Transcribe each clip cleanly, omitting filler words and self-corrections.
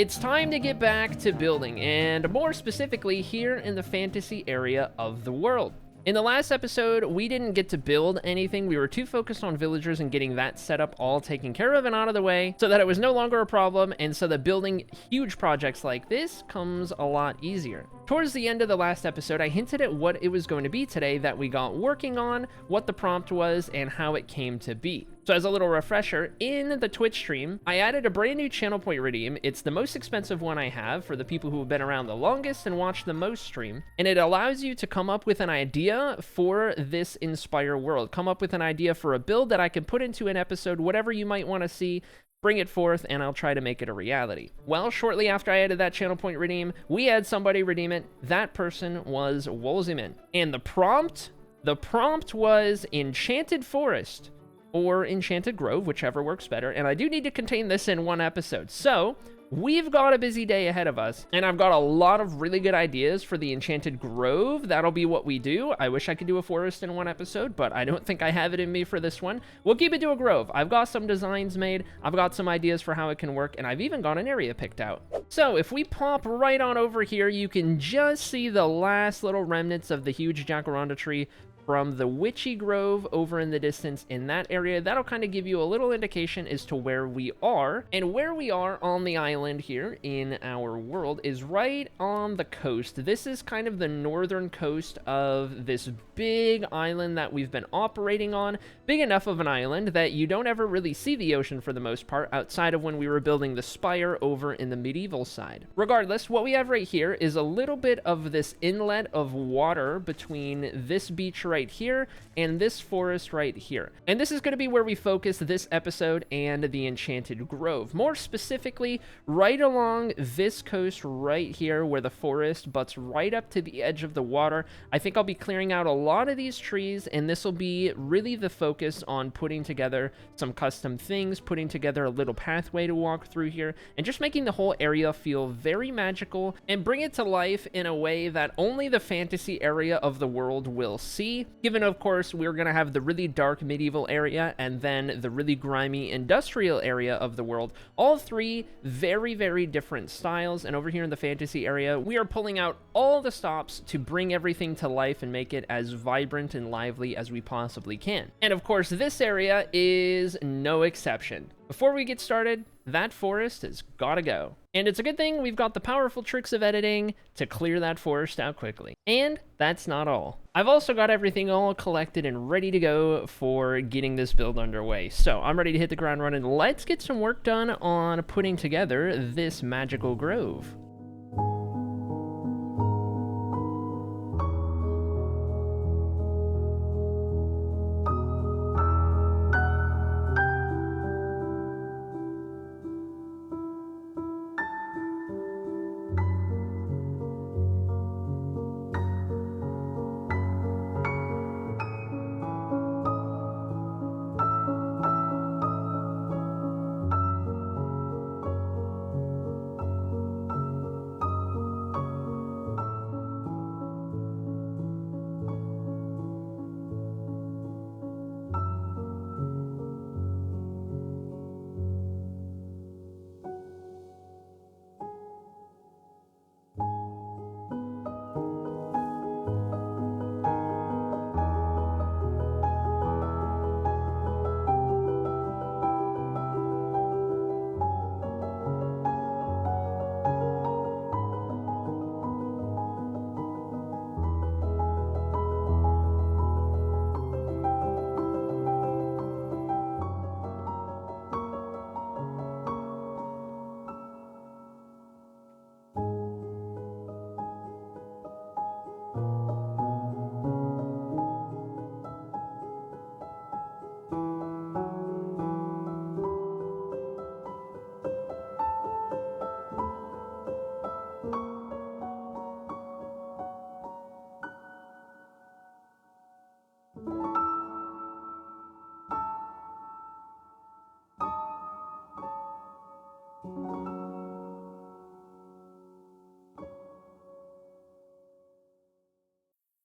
It's time to get back to building, and more specifically here in the fantasy area of the world. In the last episode, we didn't get to build anything. We were too focused on villagers and getting that setup all taken care of and out of the way so that it was no longer a problem, and so that building huge projects like this comes a lot easier. Towards the end of the last episode, I hinted at what it was going to be today that we got working on, what the prompt was, and how it came to be. So as a little refresher, in the Twitch stream, I added a brand new channel point redeem. It's the most expensive one I have for the people who have been around the longest and watched the most stream. And it allows you to come up with an idea for this Inspire world. Come up with an idea for a build that I can put into an episode, whatever you might want to see. Bring it forth, and I'll try to make it a reality. Well, shortly after I added that channel point redeem, we had somebody redeem it. That person was Wolsieman. And the prompt was Enchanted Forest, or Enchanted Grove, whichever works better, and I do need to contain this in one episode. So, we've got a busy day ahead of us, and I've got a lot of really good ideas for the Enchanted Grove. That'll be what we do. I wish I could do a forest in one episode, but I don't think I have it in me for this one. We'll keep it to a grove. I've got some designs made, I've got some ideas for how it can work, and I've even got an area picked out. So, if we pop right on over here, you can just see the last little remnants of the huge jacaranda tree from the Witchy Grove over in the distance in that area. That'll kind of give you a little indication as to where we are. And where we are on the island here in our world is right on the coast. This is kind of the northern coast of this big island that we've been operating on. Big enough of an island that you don't ever really see the ocean for the most part, outside of when we were building the spire over in the medieval side. Regardless, what we have right here is a little bit of this inlet of water between this beach right here and this forest right here. And this is going to be where we focus this episode and the Enchanted Grove. More specifically, right along this coast right here where the forest butts right up to the edge of the water. I think I'll be clearing out a lot of these trees, and this will be really the focus on putting together some custom things, putting together a little pathway to walk through here, and just making the whole area feel very magical and bring it to life in a way that only the fantasy area of the world will see. Given, of course, we're going to have the really dark medieval area and then the really grimy industrial area of the world. All three very, very different styles. And over here in the fantasy area, we are pulling out all the stops to bring everything to life and make it as vibrant and lively as we possibly can. And of course, this area is no exception. Before we get started, that forest has gotta go. And it's a good thing we've got the powerful tricks of editing to clear that forest out quickly. And that's not all. I've also got everything all collected and ready to go for getting this build underway. So I'm ready to hit the ground running. Let's get some work done on putting together this magical grove.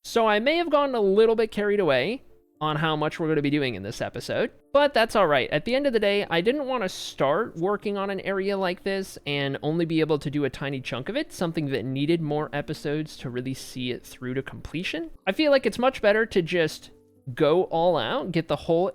So I may have gotten a little bit carried away on how much we're going to be doing in this episode, but that's all right. At the end of the day, I didn't want to start working on an area like this and only be able to do a tiny chunk of it, something that needed more episodes to really see it through to completion. I feel like it's much better to just go all out, get the whole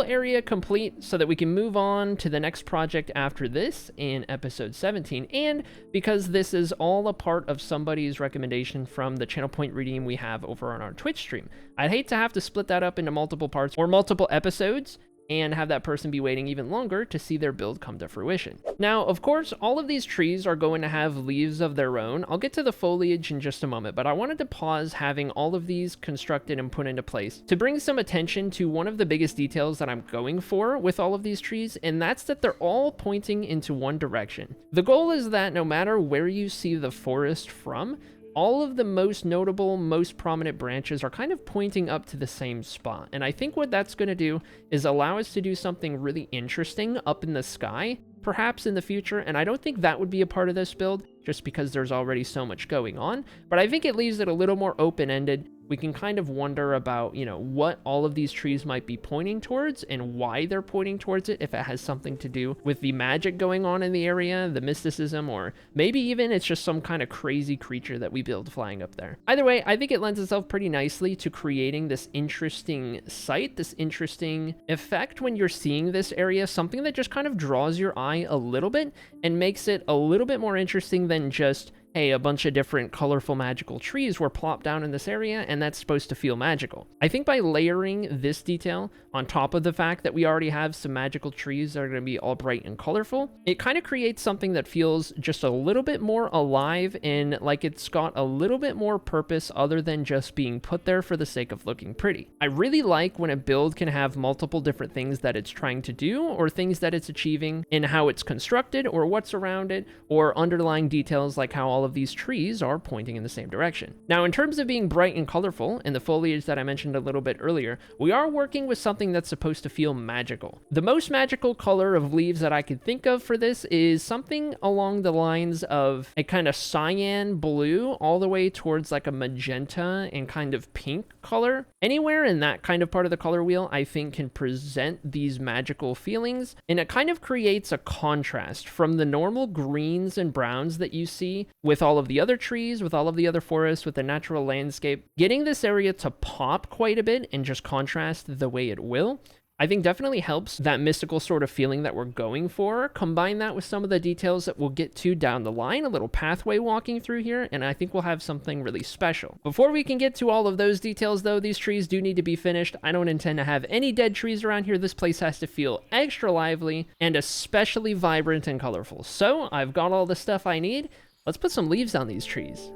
area complete so that we can move on to the next project after this in episode 17. And because this is all a part of somebody's recommendation from the channel point redeem we have over on our Twitch stream, I'd hate to have to split that up into multiple parts or multiple episodes and have that person be waiting even longer to see their build come to fruition. Now, of course, all of these trees are going to have leaves of their own. I'll get to the foliage in just a moment, but I wanted to pause having all of these constructed and put into place to bring some attention to one of the biggest details that I'm going for with all of these trees, and that's that they're all pointing into one direction. The goal is that no matter where you see the forest from, all of the most notable, most prominent branches are kind of pointing up to the same spot. And I think what that's going to do is allow us to do something really interesting up in the sky, perhaps in the future. And I don't think that would be a part of this build, just because there's already so much going on. But I think it leaves it a little more open-ended. We can kind of wonder about, you know, what all of these trees might be pointing towards and why they're pointing towards it, if it has something to do with the magic going on in the area, the mysticism, or maybe even it's just some kind of crazy creature that we build flying up there. Either way, I think it lends itself pretty nicely to creating this interesting sight, this interesting effect when you're seeing this area, something that just kind of draws your eye a little bit and makes it a little bit more interesting than just, hey, a bunch of different colorful magical trees were plopped down in this area, and that's supposed to feel magical. I think by layering this detail on top of the fact that we already have some magical trees that are going to be all bright and colorful, it kind of creates something that feels just a little bit more alive and like it's got a little bit more purpose other than just being put there for the sake of looking pretty. I really like when a build can have multiple different things that it's trying to do or things that it's achieving in how it's constructed or what's around it or underlying details like how all of these trees are pointing in the same direction. Now, in terms of being bright and colorful and the foliage that I mentioned a little bit earlier, we are working with something that's supposed to feel magical. The most magical color of leaves that I could think of for this is something along the lines of a kind of cyan blue all the way towards like a magenta and kind of pink color. Anywhere in that kind of part of the color wheel, I think, can present these magical feelings, and it kind of creates a contrast from the normal greens and browns that you see with all of the other trees, with all of the other forests, with the natural landscape. Getting this area to pop quite a bit and just contrast the way it will, I think definitely helps that mystical sort of feeling that we're going for. Combine that with some of the details that we'll get to down the line, a little pathway walking through here, and I think we'll have something really special. Before we can get to all of those details though, these trees do need to be finished. I don't intend to have any dead trees around here. This place has to feel extra lively and especially vibrant and colorful. So I've got all the stuff I need. Let's put some leaves on these trees.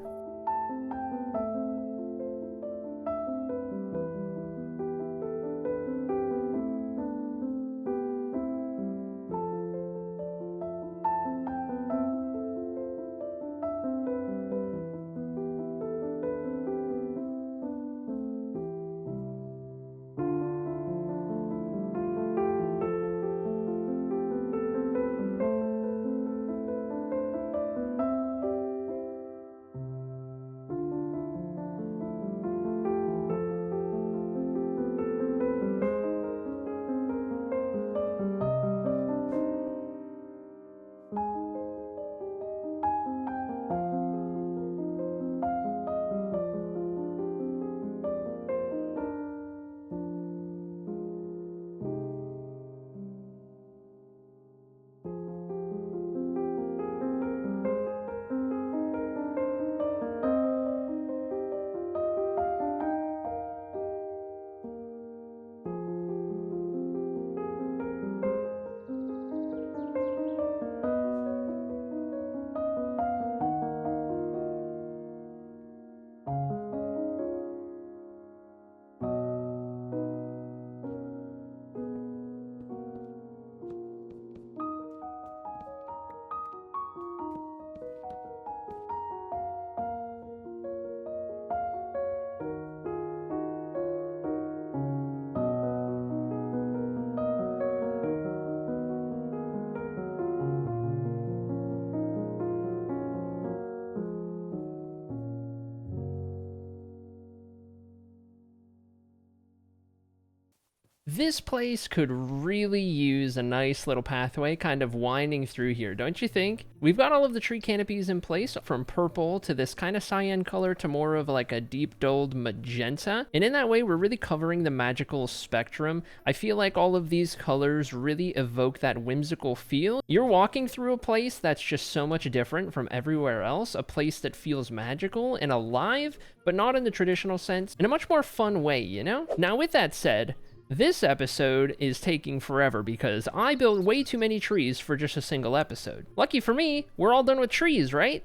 This place could really use a nice little pathway kind of winding through here, don't you think? We've got all of the tree canopies in place, from purple to this kind of cyan color to more of like a deep dulled magenta. And in that way, we're really covering the magical spectrum. I feel like all of these colors really evoke that whimsical feel. You're walking through a place that's just so much different from everywhere else, a place that feels magical and alive, but not in the traditional sense, in a much more fun way, you know? Now, with that said, this episode is taking forever because I built way too many trees for just a single episode. Lucky for me, we're all done with trees, right?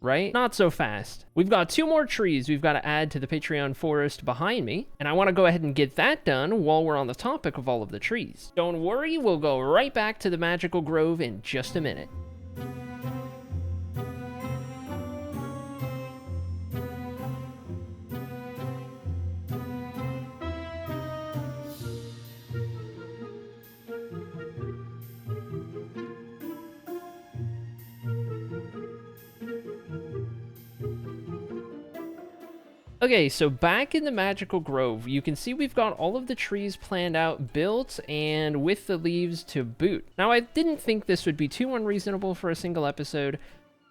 Right? Not so fast. We've got 2 more trees we've got to add to the Patreon forest behind me, and I want to go ahead and get that done while we're on the topic of all of the trees. Don't worry, we'll go right back to the magical grove in just a minute. Okay, so back in the magical grove, you can see we've got all of the trees planned out, built, and with the leaves to boot. Now, I didn't think this would be too unreasonable for a single episode.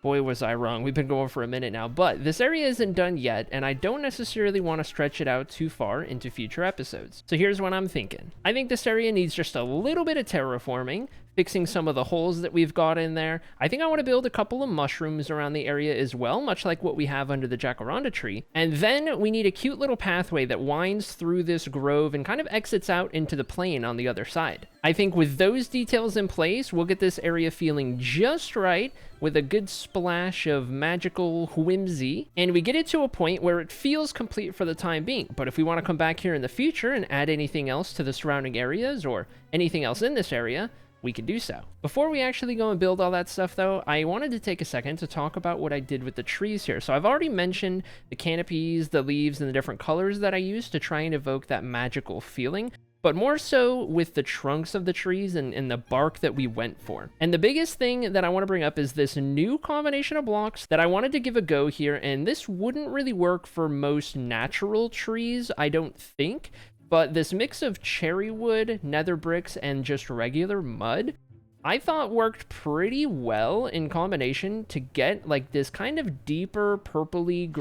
Boy, was I wrong. We've been going for a minute now, but this area isn't done yet, and I don't necessarily want to stretch it out too far into future episodes. So here's what I'm thinking. I think this area needs just a little bit of terraforming, fixing some of the holes that we've got in there. I think I want to build a couple of mushrooms around the area as well, much like what we have under the jacaranda tree. And then we need a cute little pathway that winds through this grove and kind of exits out into the plain on the other side. I think with those details in place, we'll get this area feeling just right, with a good splash of magical whimsy, and we get it to a point where it feels complete for the time being. But if we want to come back here in the future and add anything else to the surrounding areas or anything else in this area, we can do so. Before we actually go and build all that stuff though, I wanted to take a second to talk about what I did with the trees here. So I've already mentioned the canopies, the leaves, and the different colors that I used to try and evoke that magical feeling, but more so with the trunks of the trees and the bark that we went for. And the biggest thing that I want to bring up is this new combination of blocks that I wanted to give a go here, and this wouldn't really work for most natural trees, I don't think, but this mix of cherry wood, nether bricks, and just regular mud, I thought worked pretty well in combination to get like this kind of deeper purpley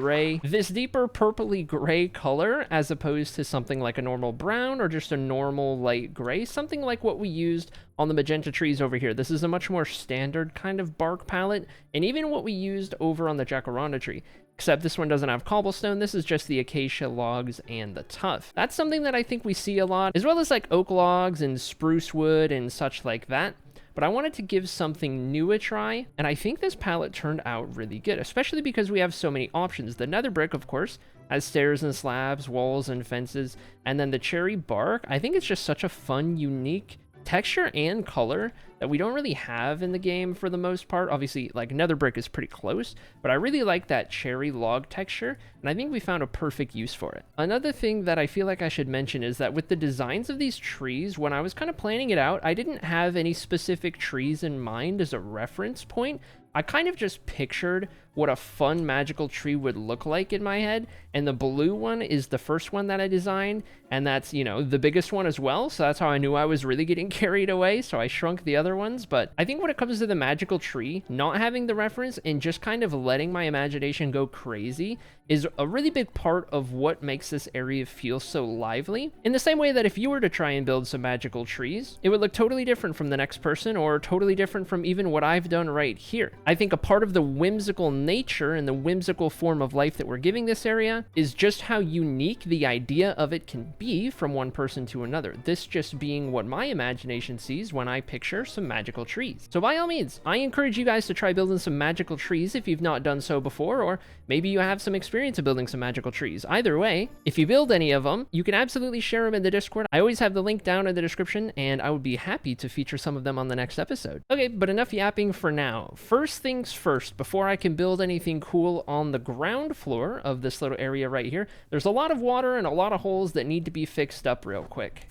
gray color, as opposed to something like a normal brown or just a normal light gray, something like what we used on the magenta trees over here. This is a much more standard kind of bark palette, and even what we used over on the jacaranda tree. Except this one doesn't have cobblestone, this is just the acacia logs and the tuff. That's something that I think we see a lot, as well as like oak logs and spruce wood and such like that. But I wanted to give something new a try, and I think this palette turned out really good, especially because we have so many options. The nether brick, of course, has stairs and slabs, walls and fences, and then the cherry bark, I think it's just such a fun, unique texture and color that we don't really have in the game for the most part. Obviously, like nether brick is pretty close, but I really like that cherry log texture, and I think we found a perfect use for it. Another thing that I feel like I should mention is that with the designs of these trees, when I was kind of planning it out, I didn't have any specific trees in mind as a reference point. I kind of just pictured what a fun magical tree would look like in my head, and the blue one is the first one that I designed, and that's, you know, the biggest one as well, so that's how I knew I was really getting carried away, so I shrunk the other ones. But I think when it comes to the magical tree, not having the reference and just kind of letting my imagination go crazy is a really big part of what makes this area feel so lively. In the same way that if you were to try and build some magical trees, it would look totally different from the next person, or totally different from even what I've done right here. I think a part of the whimsical nature and the whimsical form of life that we're giving this area is just how unique the idea of it can be from one person to another. This just being what my imagination sees when I picture some magical trees. So by all means, I encourage you guys to try building some magical trees if you've not done so before, or maybe you have some experience of building some magical trees. Either way, if you build any of them, you can absolutely share them in the Discord. I always have the link down in the description, and I would be happy to feature some of them on the next episode. Okay, but enough yapping for now. First things first, before I can build anything cool on the ground floor of this little area right here, there's a lot of water and a lot of holes that need to be fixed up real quick.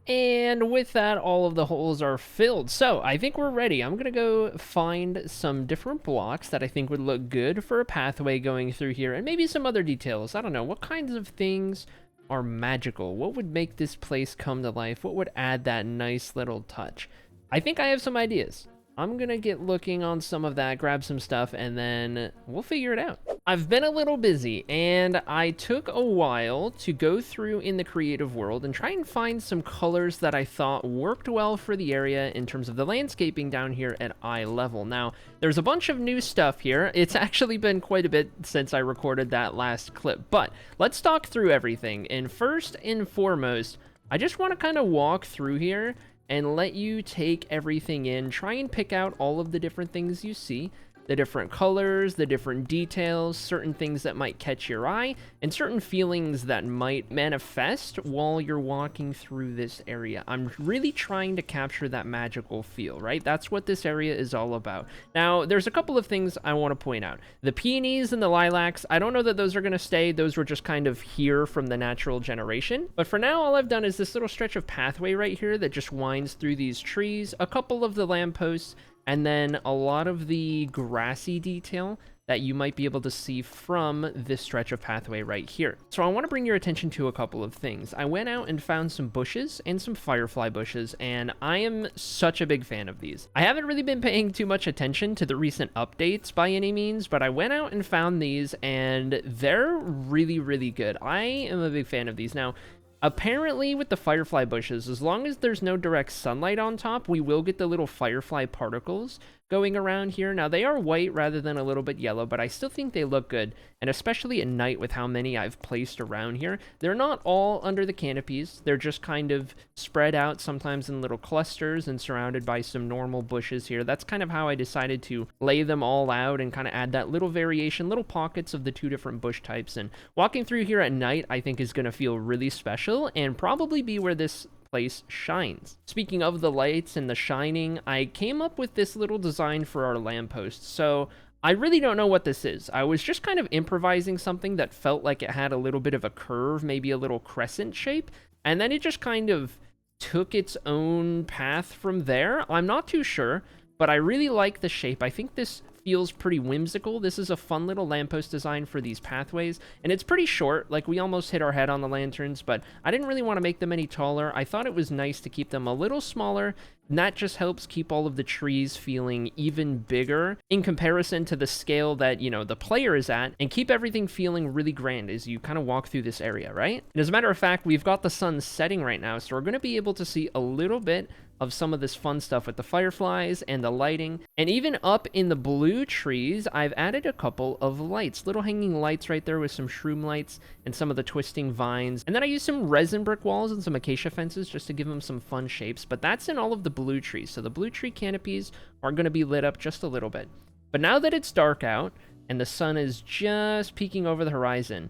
And with that, all of the holes are filled. So I think we're ready. I'm gonna go find some different blocks that I think would look good for a pathway going through here, and maybe some other details. I don't know, what kinds of things are magical? What would make this place come to life? What would add that nice little touch? I think I have some ideas. I'm gonna get looking on some of that, grab some stuff, and then we'll figure it out. I've been a little busy, and I took a while to go through in the creative world and try and find some colors that I thought worked well for the area in terms of the landscaping down here at eye level. Now, there's a bunch of new stuff here. It's actually been quite a bit since I recorded that last clip, but let's talk through everything. And first and foremost, I just want to kind of walk through here and let you take everything in, try and pick out all of the different things you see, the different colors, the different details, certain things that might catch your eye, and certain feelings that might manifest while you're walking through this area. I'm really trying to capture that magical feel, right? That's what this area is all about. Now, there's a couple of things I want to point out. The peonies and the lilacs, I don't know that those are going to stay. Those were just kind of here from the natural generation. But for now, all I've done is this little stretch of pathway right here that just winds through these trees, a couple of the lampposts, and then a lot of the grassy detail that you might be able to see from this stretch of pathway right here. So I want to bring your attention to a couple of things. I went out and found some bushes and some firefly bushes, and I am such a big fan of these. I haven't really been paying too much attention to the recent updates by any means, but I went out and found these, and they're really, really good. I am a big fan of these. Now, apparently, with the firefly bushes, as long as there's no direct sunlight on top, we will get the little firefly particles going around here. Now, they are white rather than a little bit yellow, but I still think they look good, and especially at night with how many I've placed around here. They're not all under the canopies. They're just kind of spread out, sometimes in little clusters and surrounded by some normal bushes here. That's kind of how I decided to lay them all out and kind of add that little variation, little pockets of the two different bush types. And walking through here at night, I think is going to feel really special and probably be where this place shines. Speaking of the lights and the shining, I came up with this little design for our lamppost. So I really don't know what this is. I was just kind of improvising something that felt like it had a little bit of a curve, maybe a little crescent shape, and then it just kind of took its own path from there. I'm not too sure, but I really like the shape. I think this feels pretty whimsical. This is a fun little lamppost design for these pathways, and it's pretty short. Like, we almost hit our head on the lanterns, but I didn't really want to make them any taller. I thought it was nice to keep them a little smaller, and that just helps keep all of the trees feeling even bigger in comparison to the scale that, you know, the player is at, and keep everything feeling really grand as you kind of walk through this area, right? And as a matter of fact, we've got the sun setting right now, so we're going to be able to see a little bit of some of this fun stuff with the fireflies and the lighting. And even up in the blue trees, I've added a couple of lights, little hanging lights right there with some shroom lights and some of the twisting vines. And then I used some resin brick walls and some acacia fences just to give them some fun shapes, but that's in all of the blue trees. So the blue tree canopies are going to be lit up just a little bit. But now that it's dark out and the sun is just peeking over the horizon,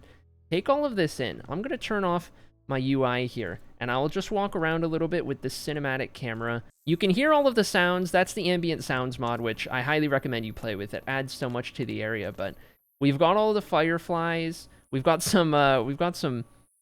take all of this in. I'm going to turn off my UI here, and I'll just walk around a little bit with the cinematic camera. You can hear all of the sounds. That's the ambient sounds mod, which I highly recommend you play with. It adds so much to the area. But we've got all the fireflies. We've got some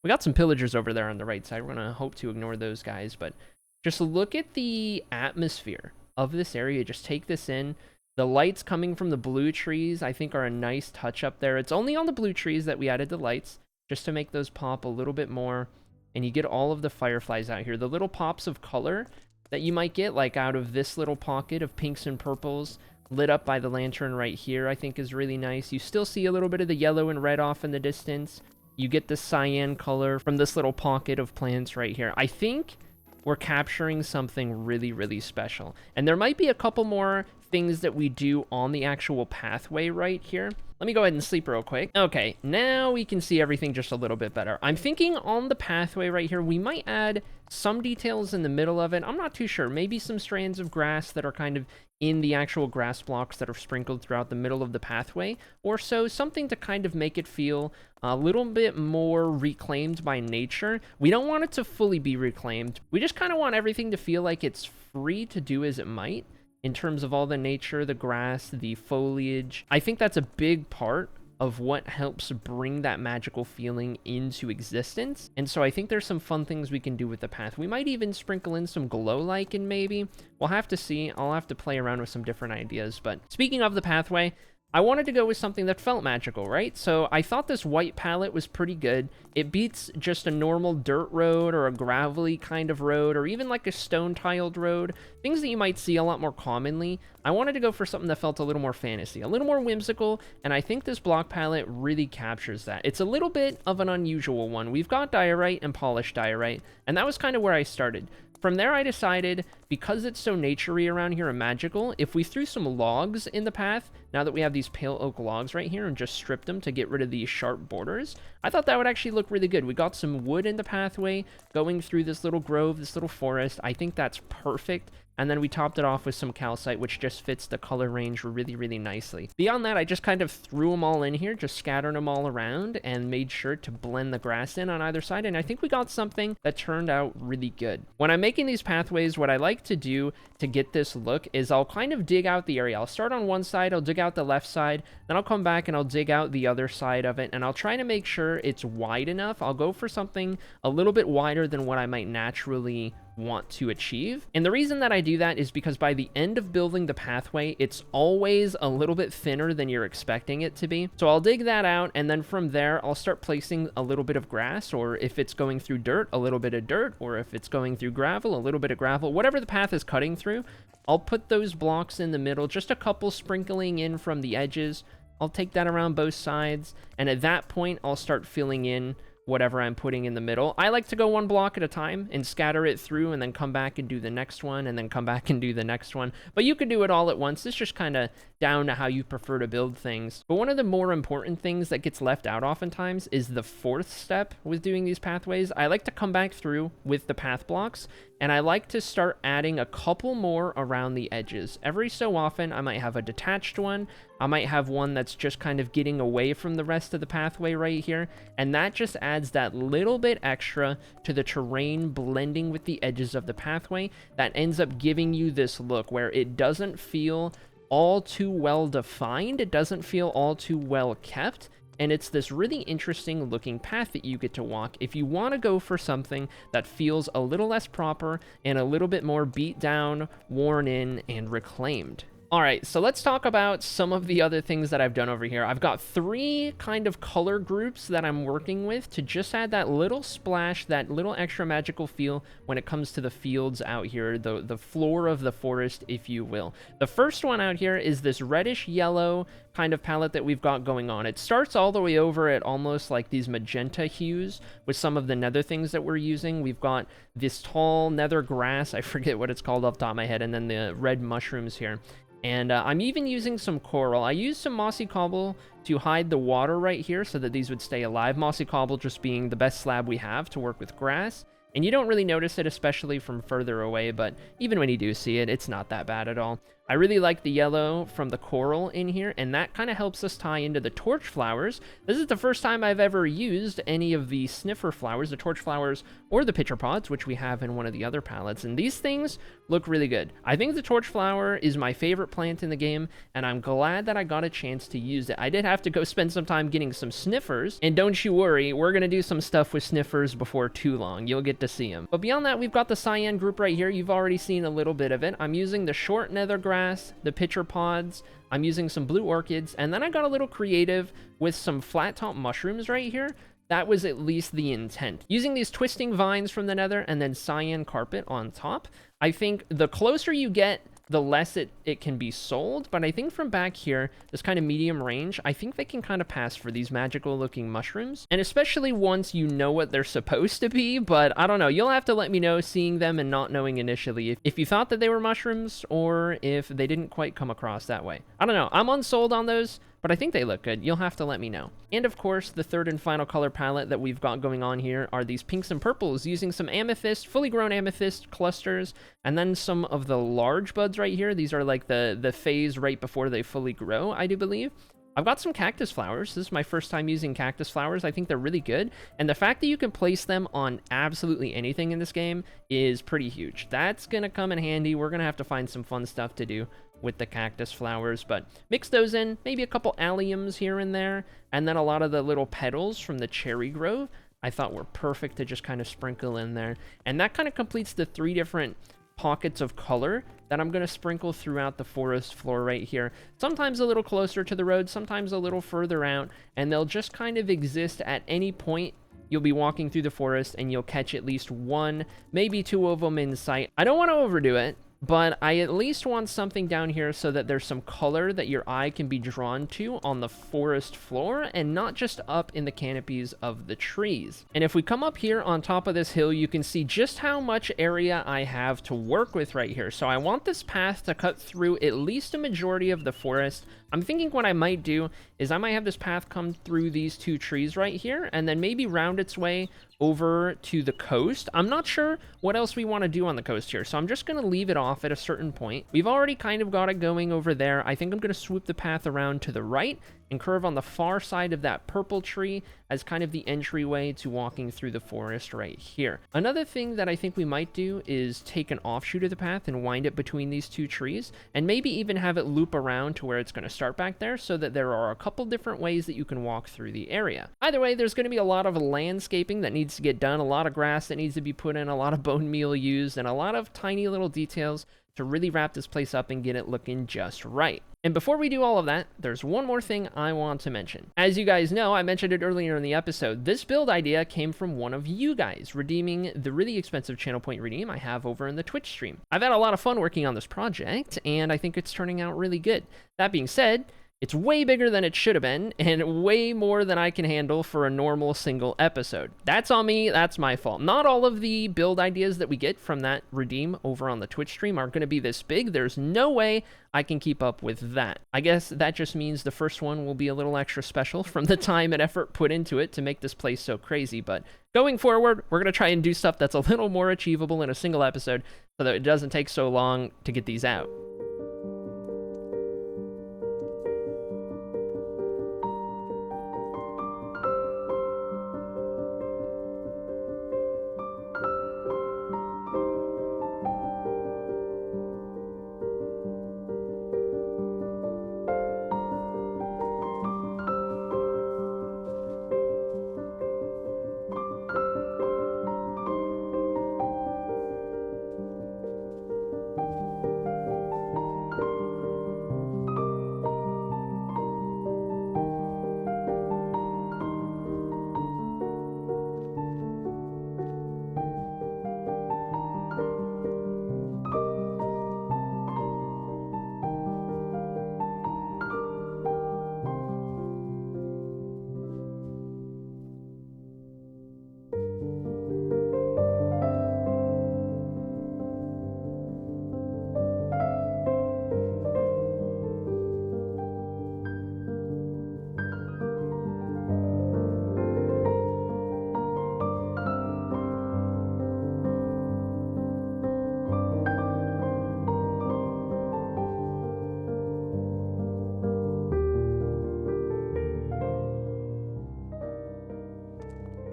pillagers over there on the right side. We're gonna hope to ignore those guys, but just look at the atmosphere of this area. Just take this in. The lights coming from the blue trees, I think, are a nice touch up there. It's only on the blue trees that we added the lights, just to make those pop a little bit more. And you get all of the fireflies out here. The little pops of color that you might get, like out of this little pocket of pinks and purples, lit up by the lantern right here, I think is really nice. You still see a little bit of the yellow and red off in the distance. You get the cyan color from this little pocket of plants right here. I think we're capturing something really, really special. And there might be a couple more things that we do on the actual pathway right here. Let me go ahead and sleep real quick. Okay, now we can see everything just a little bit better. I'm thinking on the pathway right here, we might add some details in the middle of it. I'm not too sure. Maybe some strands of grass that are kind of in the actual grass blocks that are sprinkled throughout the middle of the pathway, or so, something to kind of make it feel a little bit more reclaimed by nature. We don't want it to fully be reclaimed. We just kind of want everything to feel like it's free to do as it might in terms of all the nature, the grass, the foliage. I think that's a big part of what helps bring that magical feeling into existence. And so I think there's some fun things we can do with the path. We might even sprinkle in some glow lichen maybe. We'll have to see. I'll have to play around with some different ideas. But speaking of the pathway, I wanted to go with something that felt magical, right? So I thought this white palette was pretty good. It beats just a normal dirt road or a gravelly kind of road or even like a stone tiled road, things that you might see a lot more commonly. I wanted to go for something that felt a little more fantasy, a little more whimsical, and I think this block palette really captures that. It's a little bit of an unusual one. We've got diorite and polished diorite, and that was kind of where I started. From there, I decided, because it's so naturey around here and magical, if we threw some logs in the path, now that we have these pale oak logs right here, and just stripped them to get rid of these sharp borders, I thought that would actually look really good. We got some wood in the pathway going through this little grove, this little forest. I think that's perfect. And then we topped it off with some calcite, which just fits the color range really, really nicely. Beyond that, I just kind of threw them all in here, just scattered them all around, and made sure to blend the grass in on either side. And I think we got something that turned out really good. When I'm making these pathways, what I like to do to get this look is I'll kind of dig out the area. I'll start on one side, I'll dig out the left side, then I'll come back and I'll dig out the other side of it, and I'll try to make sure it's wide enough. I'll go for something a little bit wider than what I might naturally want to achieve. And the reason that I do that is because by the end of building the pathway, it's always a little bit thinner than you're expecting it to be. So I'll dig that out, and then from there, I'll start placing a little bit of grass, or if it's going through dirt, a little bit of dirt, or if it's going through gravel, a little bit of gravel, whatever the path is cutting through, I'll put those blocks in the middle, just a couple sprinkling in from the edges. I'll take that around both sides, and at that point, I'll start filling in whatever I'm putting in the middle. I like to go one block at a time and scatter it through and then come back and do the next one and then come back and do the next one. But you can do it all at once. It's just kind of down to how you prefer to build things. But one of the more important things that gets left out oftentimes is the fourth step with doing these pathways. I like to come back through with the path blocks, and I like to start adding a couple more around the edges. Every so often, I might have a detached one. I might have one that's just kind of getting away from the rest of the pathway right here, and that just adds that little bit extra to the terrain blending with the edges of the pathway that ends up giving you this look where it doesn't feel all too well defined, it doesn't feel all too well kept, and it's this really interesting looking path that you get to walk if you want to go for something that feels a little less proper and a little bit more beat down, worn in, and reclaimed. All right, so let's talk about some of the other things that I've done over here. I've got 3 kind of color groups that I'm working with to just add that little splash, that little extra magical feel when it comes to the fields out here, the floor of the forest, if you will. The first one out here is this reddish yellow kind of palette that we've got going on. It starts all the way over at almost like these magenta hues with some of the nether things that we're using. We've got this tall nether grass, I forget what it's called off the top of my head, and then the red mushrooms here. And I'm even using some coral. I used some mossy cobble to hide the water right here so that these would stay alive. Mossy cobble just being the best slab we have to work with grass. And you don't really notice it, especially from further away, but even when you do see it, it's not that bad at all. I really like the yellow from the coral in here, and that kind of helps us tie into the torch flowers. This is the first time I've ever used any of the sniffer flowers, the torch flowers, or the pitcher pods, which we have in one of the other palettes, and these things look really good. I think the torch flower is my favorite plant in the game, and I'm glad that I got a chance to use it. I did have to go spend some time getting some sniffers, and don't you worry, we're going to do some stuff with sniffers before too long. You'll get to see them. But beyond that, we've got the cyan group right here. You've already seen a little bit of it. I'm using the short nether grass, the pitcher pods, I'm using some blue orchids, and then I got a little creative with some flat top mushrooms right here. That was at least the intent. Using these twisting vines from the nether and then cyan carpet on top. I think the closer you get, the less it can be sold, but I think from back here, this kind of medium range, I think they can kind of pass for these magical looking mushrooms, and especially once you know what they're supposed to be. But I don't know, you'll have to let me know seeing them and not knowing initially if you thought that they were mushrooms or if they didn't quite come across that way. I don't know, I'm unsold on those, but I think they look good. You'll have to let me know. And of course, the third and final color palette that we've got going on here are these pinks and purples, using some amethyst, fully grown amethyst clusters, and then some of the large buds right here. These are like the phase right before they fully grow, I do believe. I've got some cactus flowers. This is my first time using cactus flowers. I think they're really good. And the fact that you can place them on absolutely anything in this game is pretty huge. That's going to come in handy. We're going to have to find some fun stuff to do with the cactus flowers, but mix those in, maybe a couple alliums here and there, and then a lot of the little petals from the cherry grove I thought were perfect to just kind of sprinkle in there. And that kind of completes the 3 different pockets of color that I'm going to sprinkle throughout the forest floor right here. Sometimes a little closer to the road, sometimes a little further out, and they'll just kind of exist at any point. You'll be walking through the forest and you'll catch at least one, maybe two of them in sight. I don't want to overdo it, but I at least want something down here so that there's some color that your eye can be drawn to on the forest floor and not just up in the canopies of the trees. And if we come up here on top of this hill, you can see just how much area I have to work with right here. So I want this path to cut through at least a majority of the forest. I'm thinking what I might do is I might have this path come through these two trees right here and then maybe round its way over to the coast. I'm not sure what else we want to do on the coast here, so I'm just going to leave it off at a certain point. We've already kind of got it going over there. I think I'm going to swoop the path around to the right and curve on the far side of that purple tree as kind of the entryway to walking through the forest right here. Another thing that I think we might do is take an offshoot of the path and wind it between these two trees, and maybe even have it loop around to where it's going to start back there, so that there are a couple different ways that you can walk through the area. Either way, there's going to be a lot of landscaping that needs to get done, a lot of grass that needs to be put in, a lot of bone meal used, and a lot of tiny little details to really wrap this place up and get it looking just right. And before we do all of that, there's one more thing I want to mention. As you guys know, I mentioned it earlier in the episode, this build idea came from one of you guys redeeming the really expensive channel point redeem I have over in the Twitch stream. I've had a lot of fun working on this project, and I think it's turning out really good. That being said, it's way bigger than it should have been, and way more than I can handle for a normal single episode. That's on me, that's my fault. Not all of the build ideas that we get from that redeem over on the Twitch stream are going to be this big. There's no way I can keep up with that. I guess that just means the first one will be a little extra special from the time and effort put into it to make this place so crazy, but going forward, we're going to try and do stuff that's a little more achievable in a single episode so that it doesn't take so long to get these out.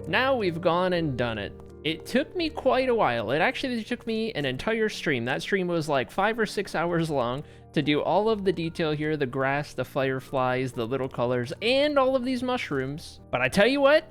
Now we've gone and done it. It took me quite a while. It actually took me an entire stream. That stream was like 5 or 6 hours long to do all of the detail here, the grass, the fireflies, the little colors, and all of these mushrooms. But I tell you what,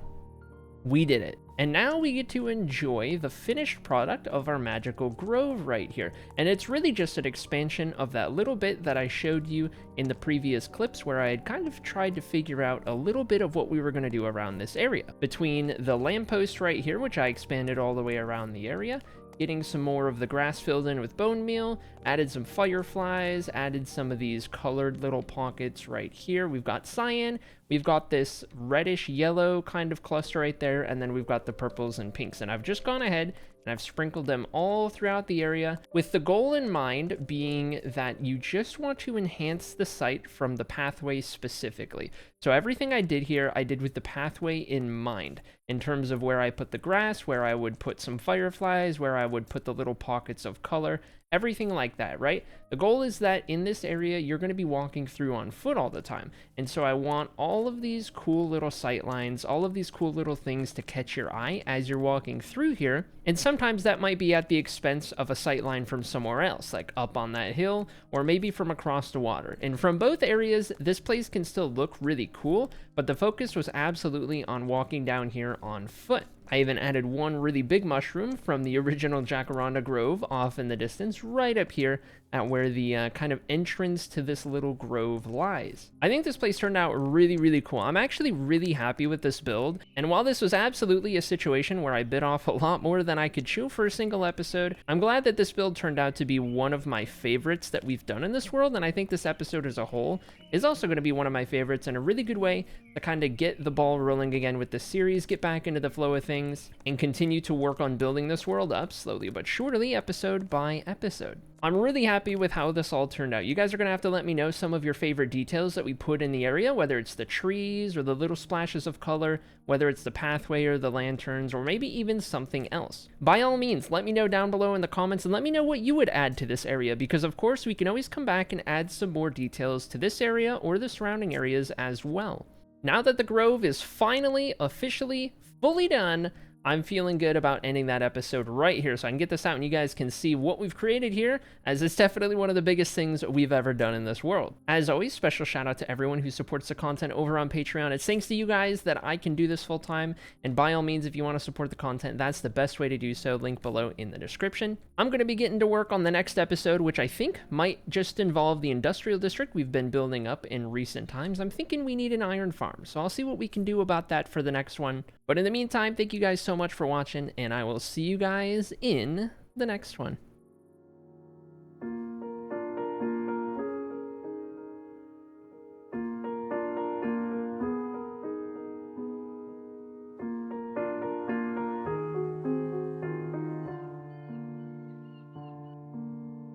we did it. And now we get to enjoy the finished product of our magical grove right here. And it's really just an expansion of that little bit that I showed you in the previous clips, where I had kind of tried to figure out a little bit of what we were going to do around this area. Between the lamppost right here, which I expanded all the way around the area, getting some more of the grass filled in with bone meal, added some fireflies, added some of these colored little pockets right here. We've got cyan, we've got this reddish yellow kind of cluster right there, and then we've got the purples and pinks. And I've just gone ahead and I've sprinkled them all throughout the area, with the goal in mind being that you just want to enhance the site from the pathway specifically. So everything I did here, I did with the pathway in mind, in terms of where I put the grass, where I would put some fireflies, where I would put the little pockets of color, everything like that, right? The goal is that in this area, you're going to be walking through on foot all the time. And so I want all of these cool little sight lines, all of these cool little things to catch your eye as you're walking through here. And sometimes that might be at the expense of a sight line from somewhere else, like up on that hill, or maybe from across the water. And from both areas, this place can still look really cool, but the focus was absolutely on walking down here on foot. I even added one really big mushroom from the original Jacaranda Grove off in the distance, right up here at where the kind of entrance to this little grove lies. I think this place turned out really, really cool. I'm actually really happy with this build, and while this was absolutely a situation where I bit off a lot more than I could chew for a single episode, I'm glad that this build turned out to be one of my favorites that we've done in this world, and I think this episode as a whole is also going to be one of my favorites and a really good way to kind of get the ball rolling again with this series, get back into the flow of things, and continue to work on building this world up slowly but surely, episode by episode. I'm really happy with how this all turned out. You guys are going to have to let me know some of your favorite details that we put in the area, whether it's the trees or the little splashes of color, whether it's the pathway or the lanterns, or maybe even something else. By all means, let me know down below in the comments and let me know what you would add to this area, because of course we can always come back and add some more details to this area or the surrounding areas as well. Now that the Grove is finally, officially, fully done, I'm feeling good about ending that episode right here so I can get this out and you guys can see what we've created here, as it's definitely one of the biggest things we've ever done in this world. As always, special shout out to everyone who supports the content over on Patreon. It's thanks to you guys that I can do this full time, and by all means, if you want to support the content, that's the best way to do so. Link below in the description. I'm going to be getting to work on the next episode, which I think might just involve the industrial district we've been building up in recent times. I'm thinking we need an iron farm, so I'll see what we can do about that for the next one. But in the meantime, thank you guys so much for watching, and I will see you guys in the next one.